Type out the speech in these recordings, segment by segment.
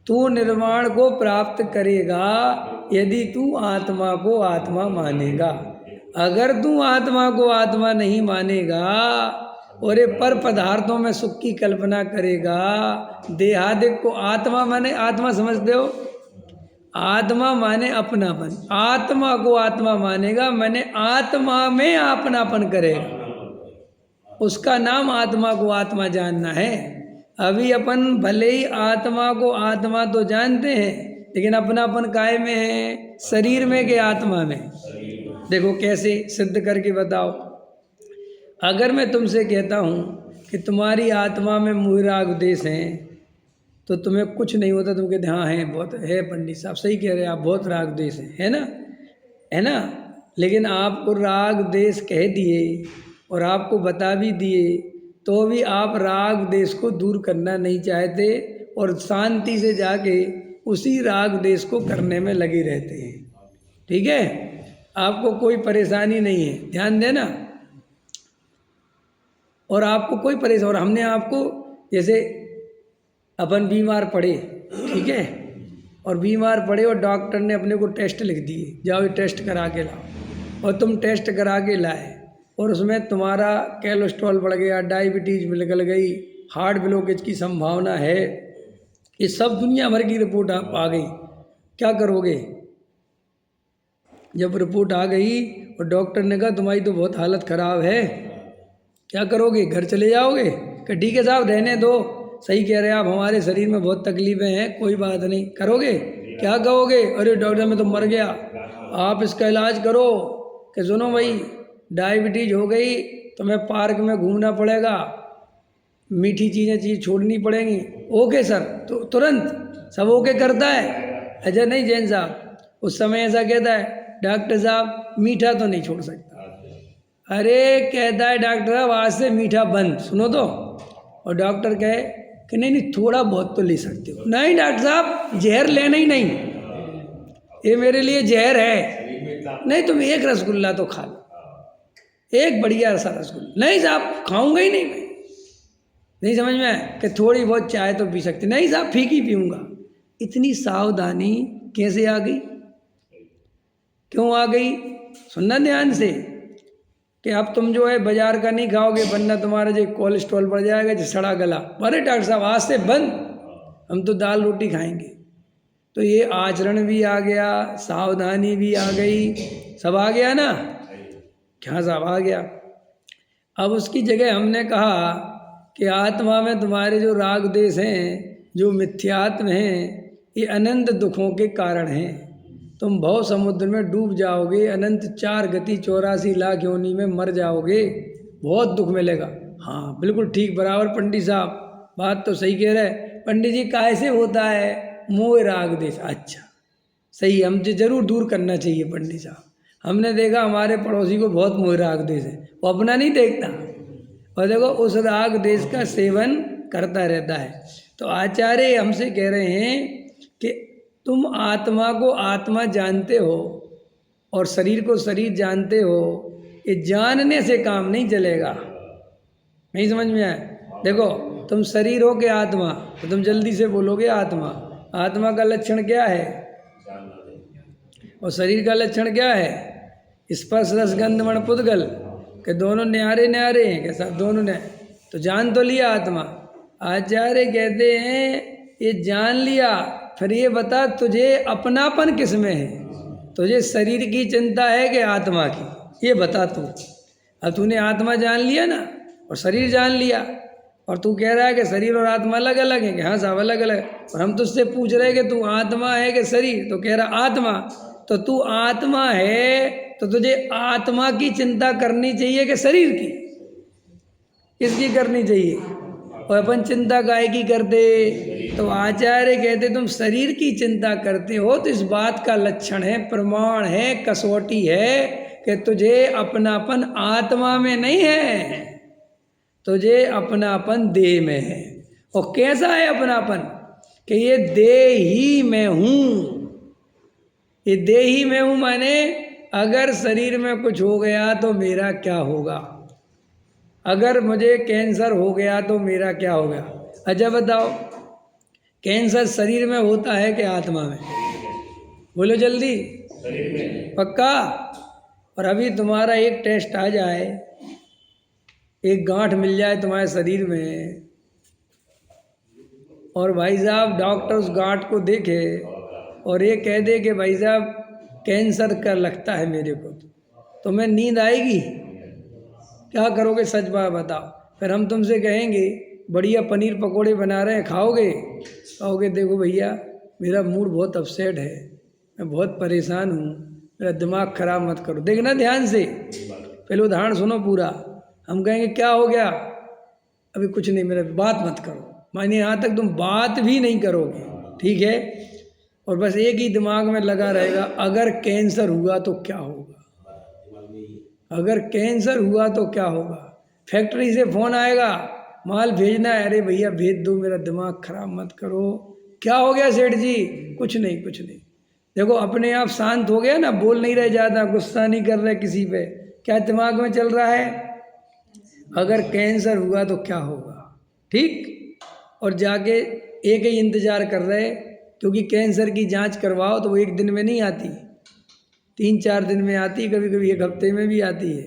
तू निर्वाण को प्राप्त करेगा यदि तू आत्मा को आत्मा मानेगा। अगर तू आत्मा को आत्मा नहीं मानेगा और ये पर पदार्थों में सुख की कल्पना करेगा, देहादिक को आत्मा माने, आत्मा समझते हो, आत्मा माने अपनापन, आत्मा को आत्मा मानेगा माने आत्मा में अपनापन करेगा, उसका नाम आत्मा को आत्मा जानना है। अभी अपन भले ही आत्मा को आत्मा तो जानते हैं, लेकिन अपनापन काय में है? शरीर में के आत्मा में? देखो कैसे सिद्ध करके बताओ। अगर मैं तुमसे कहता हूँ कि तुम्हारी आत्मा में मोह राग द्वेष हैं, तो तुम्हें कुछ नहीं होता, तुम कहते हाँ है, बहुत है पंडित साहब, सही कह रहे हैं आप, बहुत राग द्वेष है ना, है ना। लेकिन आपको राग द्वेष कह दिए और आपको बता भी दिए, तो भी आप राग द्वेष को दूर करना नहीं चाहते और शांति से जाके उसी राग द्वेष को करने में लगे रहते हैं। ठीक है, आपको कोई परेशानी नहीं है, ध्यान देना। और आपको कोई परेशानी, और हमने आपको जैसे अपन बीमार पड़े, ठीक है, और बीमार पड़े और डॉक्टर ने अपने को टेस्ट लिख दिए, जाओ ये टेस्ट करा के लाओ, और तुम टेस्ट करा के लाए और उसमें तुम्हारा कोलेस्ट्रॉल बढ़ गया, डायबिटीज निकल गई, हार्ट ब्लॉकेज की संभावना है, ये सब दुनिया भर की रिपोर्ट आ गई, क्या करोगे? जब रिपोर्ट आ गई और डॉक्टर ने कहा तुम्हारी तो बहुत हालत ख़राब है, क्या करोगे? घर चले जाओगे कि ठीक है साहब रहने दो, सही कह रहे हैं आप, हमारे शरीर में बहुत तकलीफ़ें हैं, कोई बात नहीं, करोगे? क्या कहोगे? अरे डॉक्टर मैं तो मर गया, आप इसका इलाज करो। कि सुनो भाई, डायबिटीज हो गई तो मैं पार्क में घूमना पड़ेगा, मीठी चीज़ें छोड़नी पड़ेंगी। ओके सर, तो तुरंत सब ओके करता है। अच्छा नहीं जैन साहब, उस समय ऐसा कहता है डॉक्टर साहब मीठा तो नहीं छोड़ सकता। अरे कहता है डॉक्टर साहब आज से मीठा बंद, सुनो तो। और डॉक्टर कहे कि नहीं नहीं थोड़ा बहुत तो ले सकते हो। नहीं डॉक्टर साहब जहर लेना ही नहीं, ये मेरे लिए जहर है। नहीं तुम एक रसगुल्ला तो खा लो, एक बढ़िया सा रसगुल्ला। नहीं साहब खाऊंगा ही नहीं मैं। नहीं समझ में आया कि थोड़ी बहुत चाय तो पी सकते, नहीं साहब फीकी पीऊंगा। इतनी सावधानी कैसे आ गई? क्यों आ गई? सुनना ध्यान से कि अब तुम जो है बाजार का नहीं खाओगे, वरना तुम्हारा जो कोलेस्ट्रॉल बढ़ जाएगा, जो सड़ा गला। अरे डॉक्टर साहब आज से बंद, हम तो दाल रोटी खाएंगे। तो ये आचरण भी आ गया, सावधानी भी आ गई, सब आ गया ना। क्या सब आ गया? अब उसकी जगह हमने कहा कि आत्मा में तुम्हारे जो राग द्वेष हैं, जो मिथ्यात्म हैं, ये अनंत दुखों के कारण हैं। तुम भव समुद्र में डूब जाओगे, अनंत 4 गति 84 लाख योनि में मर जाओगे, बहुत दुख मिलेगा। हाँ बिल्कुल ठीक, बराबर पंडित साहब, बात तो सही कह रहे। पंडित जी कैसे होता है? मोह राग द्वेष। अच्छा सही, हमसे जरूर दूर करना चाहिए पंडित साहब। हमने देखा हमारे पड़ोसी को बहुत मोह राग द्वेष है, वो अपना नहीं देखता, और देखो उस राग द्वेष का सेवन करता रहता है। तो आचार्य हमसे कह रहे हैं कि तुम आत्मा को आत्मा जानते हो और शरीर को शरीर जानते हो, ये जानने से काम नहीं चलेगा। नहीं समझ में आया? देखो तुम शरीर हो के आत्मा, तो तुम जल्दी से बोलोगे आत्मा। आत्मा का लक्षण क्या है और शरीर का लक्षण क्या है? स्पर्श रस गंध मण पुद्गल, कि दोनों न्यारे न्यारे हैं, कैसा दोनों ने तो जान तो लिया आत्मा। आचार्य कहते हैं ये जान लिया, फिर ये बता तुझे अपनापन किस में है? तुझे शरीर की चिंता है कि आत्मा की? ये बता तू। अब तूने आत्मा जान लिया ना और शरीर जान लिया, और तू कह रहा है कि शरीर और आत्मा अलग अलग है। कि हाँ साहब अलग अलग, और हम तुझसे पूछ रहे कि तू आत्मा है कि शरीर? तो कह रहा आत्मा। तो तू आत्मा है तो तुझे आत्मा की चिंता करनी चाहिए कि शरीर की? किसकी करनी चाहिए? और अपन चिंता काहे की करते? तो आचार्य कहते तुम शरीर की चिंता करते हो, तो इस बात का लक्षण है, प्रमाण है, कसौटी है कि तुझे अपनापन आत्मा में नहीं है, तुझे अपनापन देह में है। और कैसा है अपनापन? कि ये देह ही मैं हूँ। ये देह ही मैं हूँ माने अगर शरीर में कुछ हो गया तो मेरा क्या होगा? अगर मुझे कैंसर हो गया तो मेरा क्या होगा? अच्छा बताओ, कैंसर शरीर में होता है कि आत्मा में? बोलो जल्दी। शरीर में। पक्का? और अभी तुम्हारा एक टेस्ट आ जाए, एक गांठ मिल जाए तुम्हारे शरीर में, और भाई साहब डॉक्टर उस गांठ को देखे और ये कह दे कि भाई साहब कैंसर का लगता है मेरे को, तो तुम्हें नींद आएगी? क्या करोगे? सच बात बताओ। फिर हम तुमसे कहेंगे बढ़िया पनीर पकोड़े बना रहे हैं, खाओगे? कहोगे देखो भैया मेरा मूड बहुत अपसेट है, मैं बहुत परेशान हूँ, मेरा दिमाग खराब मत करो। देखना ध्यान से, पहले उदाहरण सुनो पूरा। हम कहेंगे क्या हो गया? अभी कुछ नहीं, मेरा बात मत करो। मानिए यहाँ तक तुम बात भी नहीं करोगे, ठीक है, और बस एक ही दिमाग में लगा रहेगा, अगर कैंसर हुआ तो क्या होगा, अगर कैंसर हुआ तो क्या होगा। फैक्ट्री से फ़ोन आएगा, माल भेजना है, अरे भैया भेज दो, मेरा दिमाग खराब मत करो। क्या हो गया सेठ जी? कुछ नहीं कुछ नहीं। देखो अपने आप शांत हो गया ना, बोल नहीं रहे ज़्यादा, गुस्सा नहीं कर रहे किसी पे। क्या दिमाग में चल रहा है? अगर कैंसर हुआ तो क्या होगा, ठीक। और जाके एक ही इंतज़ार कर रहे, क्योंकि कैंसर की जांच करवाओ तो वो एक दिन में नहीं आती, 3-4 दिन में आती, कभी कभी एक हफ्ते में भी आती है।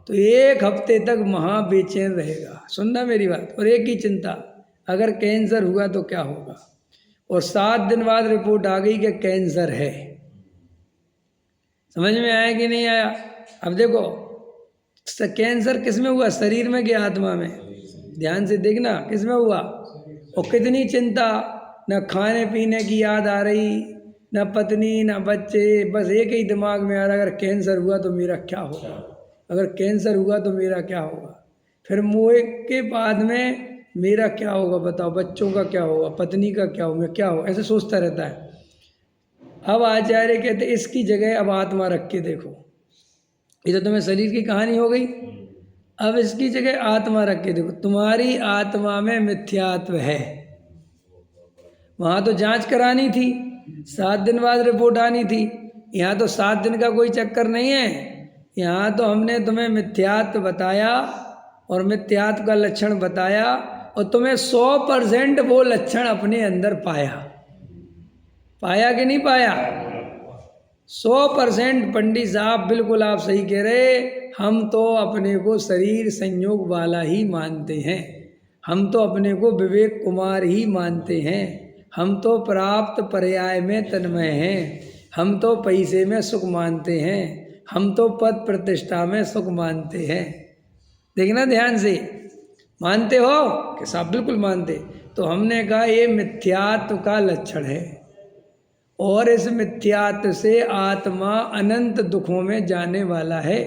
तो एक हफ्ते तक महा बेचैन रहेगा, सुनना मेरी बात। और एक ही चिंता, अगर कैंसर हुआ तो क्या होगा। और 7 दिन बाद रिपोर्ट आ गई कि कैंसर है। समझ में आया कि नहीं आया? अब देखो कैंसर किस में हुआ, शरीर में कि आत्मा में? ध्यान से देखना, किस में हुआ। और कितनी चिंता, न खाने पीने की याद आ रही, न पत्नी न बच्चे, बस एक ही दिमाग में आ रहा, अगर कैंसर हुआ तो मेरा क्या होगा, अगर कैंसर हुआ तो मेरा क्या होगा। फिर मुँह के बाद में मेरा क्या होगा बताओ, बच्चों का क्या होगा, पत्नी का क्या होगा, क्या होगा, ऐसे सोचता रहता है। अब आचार्य कहते इसकी जगह अब आत्मा रख के देखो। ये तो तुम्हें शरीर की कहानी हो गई, अब इसकी जगह आत्मा रख के देखो। तुम्हारी आत्मा में मिथ्यात्व है, वहाँ तो जांच करानी थी, 7 दिन बाद रिपोर्ट आनी थी। यहाँ तो 7 दिन का कोई चक्कर नहीं है, यहाँ तो हमने तुम्हें मिथ्यात्व बताया और मिथ्यात्व का लक्षण बताया, और तुम्हें 100% वो लक्षण अपने अंदर पाया। पाया कि नहीं पाया? 100% पंडित साहब बिल्कुल आप सही कह रहे। हम तो अपने को शरीर संयोग वाला ही मानते हैं, हम तो अपने को विवेक कुमार ही मानते हैं, हम तो प्राप्त पर्याय में तन्मय हैं, हम तो पैसे में सुख मानते हैं, हम तो पद प्रतिष्ठा में सुख मानते हैं। देखना ध्यान से, मानते हो कि साहब बिल्कुल मानते। तो हमने कहा ये मिथ्यात्व का लक्षण है, और इस मिथ्यात्व से आत्मा अनंत दुखों में जाने वाला है,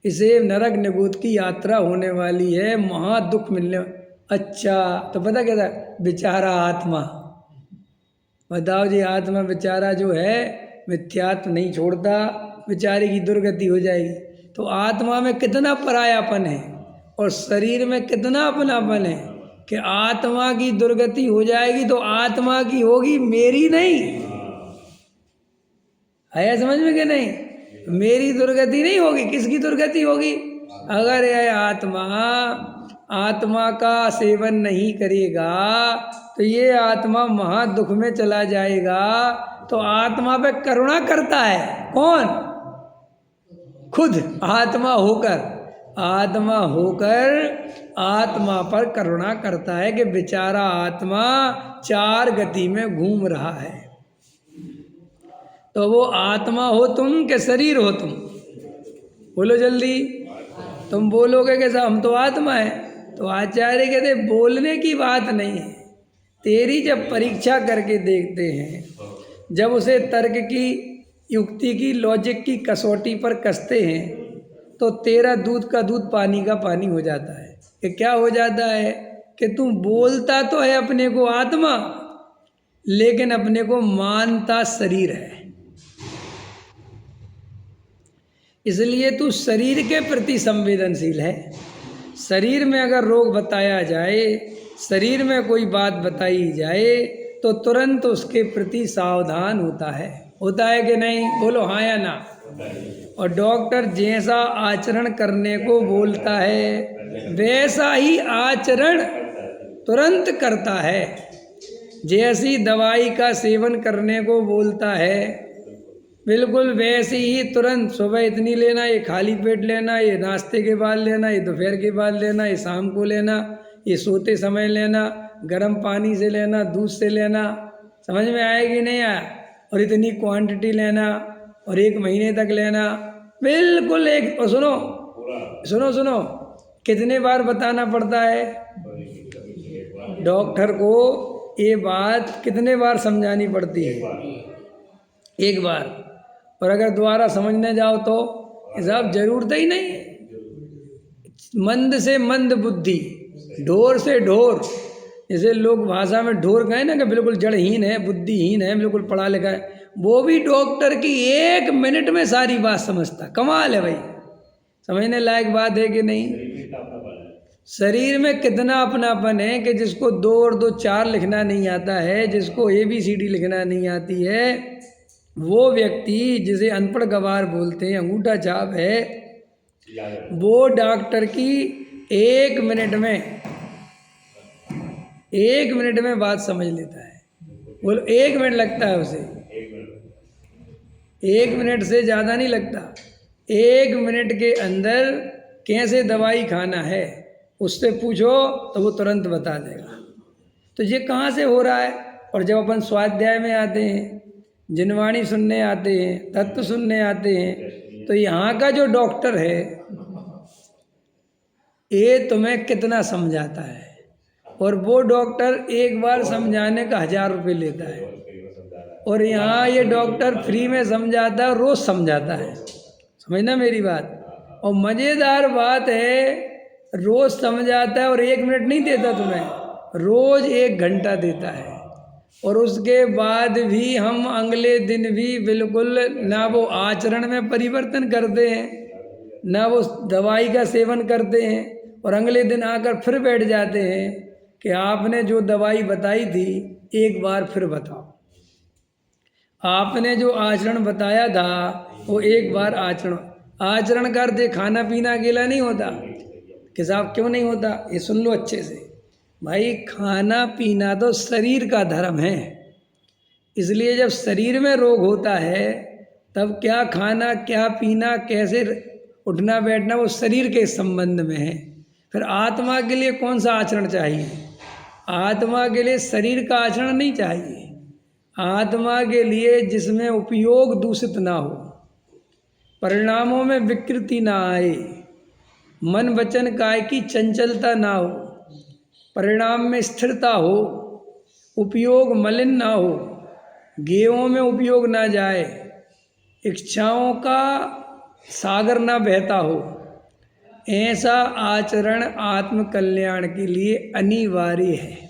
इसे नरक निगूत की यात्रा होने वाली है, महा दुख मिलने। अच्छा तो पता क्या था, बेचारा आत्मा, बताओ जी, आत्मा बेचारा जो है मिथ्यात्व नहीं छोड़ता, बेचारे की दुर्गति हो जाएगी। तो आत्मा में कितना परायापन है और शरीर में कितना अपनापन है कि आत्मा की दुर्गति हो जाएगी तो आत्मा की होगी, मेरी नहीं। आया समझ में कि नहीं? मेरी दुर्गति नहीं होगी, किसकी दुर्गति होगी? अगर यह आत्मा का सेवन नहीं करेगा तो ये आत्मा महा दुख में चला जाएगा। तो आत्मा पे करुणा करता है कौन? खुद आत्मा होकर, आत्मा होकर आत्मा पर करुणा करता है कि बेचारा आत्मा 4 गति में घूम रहा है। तो वो आत्मा हो तुम के शरीर हो तुम? बोलो जल्दी। तुम बोलोगे कि साहब हम तो आत्मा है, तो आचार्य कहते बोलने की बात नहीं है, तेरी जब परीक्षा करके देखते हैं, जब उसे तर्क की, युक्ति की, लॉजिक की कसौटी पर कसते हैं, तो तेरा दूध का दूध पानी का पानी हो जाता है। कि क्या हो जाता है कि तू बोलता तो है अपने को आत्मा, लेकिन अपने को मानता शरीर है। इसलिए तू शरीर के प्रति संवेदनशील है। शरीर में अगर रोग बताया जाए, शरीर में कोई बात बताई जाए, तो तुरंत उसके प्रति सावधान होता है। होता है कि नहीं? बोलो हाँ या ना। और डॉक्टर जैसा आचरण करने को बोलता है वैसा ही आचरण तुरंत करता है। जैसी दवाई का सेवन करने को बोलता है, बिल्कुल वैसे ही तुरंत सुबह इतनी लेना, ये खाली पेट लेना, ये नाश्ते के बाद लेना, ये दोपहर के बाद लेना, ये शाम को लेना, ये सोते समय लेना, गर्म पानी से लेना, दूध से लेना। समझ में आएगी नहीं आया? और इतनी क्वांटिटी लेना और 1 महीने तक लेना, बिल्कुल एक। और सुनो सुनो सुनो, कितने बार बताना पड़ता है डॉक्टर को? ये बात कितने बार समझानी पड़ती है? 1 बार। और अगर दोबारा समझने जाओ तो हिसाब जरूरत ही नहीं है। मंद से मंद बुद्धि, ढोर से ढोर, जैसे लोग भाषा में ढोर कहें ना कि बिल्कुल जड़हीन है, बुद्धिहीन है, बिल्कुल पढ़ा लिखा है, वो भी डॉक्टर की 1 मिनट में सारी बात समझता। कमाल है भाई, समझने लायक बात है कि नहीं? शरीर में कितना अपनापन है कि जिसको 2 और 2 4 लिखना नहीं आता है, जिसको ABCD लिखना नहीं आती है, वो व्यक्ति जिसे अनपढ़ गवार बोलते हैं, अंगूठा छाप है, वो डॉक्टर की 1 मिनट में बात समझ लेता है। बोलो 1 मिनट लगता है उसे, 1 मिनट से ज़्यादा नहीं लगता। 1 मिनट के अंदर कैसे दवाई खाना है उससे पूछो तो वो तुरंत बता देगा। तो ये कहाँ से हो रहा है? और जब अपन स्वाध्याय में आते हैं, जिनवाणी सुनने आते हैं, तत्व सुनने आते हैं, तो यहाँ का जो डॉक्टर है ये तुम्हें कितना समझाता है, और वो डॉक्टर 1 बार समझाने का 1000 रुपये लेता है, और यहाँ ये डॉक्टर फ्री में समझाता है, रोज़ समझाता है। समझना मेरी बात? और मज़ेदार बात है, रोज़ समझाता है और 1 मिनट नहीं देता तुम्हें, रोज़ 1 घंटा देता है। और उसके बाद भी हम अगले दिन भी बिल्कुल ना वो आचरण में परिवर्तन करते हैं, ना वो दवाई का सेवन करते हैं, और अगले दिन आकर फिर बैठ जाते हैं कि आपने जो दवाई बताई थी 1 बार फिर बताओ, आपने जो आचरण बताया था वो 1 बार आचरण करते। खाना पीना अकेला नहीं होता कि साहब क्यों नहीं होता? ये सुन लो अच्छे से भाई, खाना पीना तो शरीर का धर्म है, इसलिए जब शरीर में रोग होता है तब क्या खाना, क्या पीना, कैसे उठना बैठना, वो शरीर के संबंध में है। फिर आत्मा के लिए कौन सा आचरण चाहिए? आत्मा के लिए शरीर का आचरण नहीं चाहिए। आत्मा के लिए जिसमें उपयोग दूषित ना हो, परिणामों में विकृति ना आए, मन वचन काय की चंचलता ना हो, परिणाम में स्थिरता हो, उपयोग मलिन ना हो, गेयों में उपयोग ना जाए, इच्छाओं का सागर ना बहता हो, ऐसा आचरण आत्म कल्याण के लिए अनिवार्य है।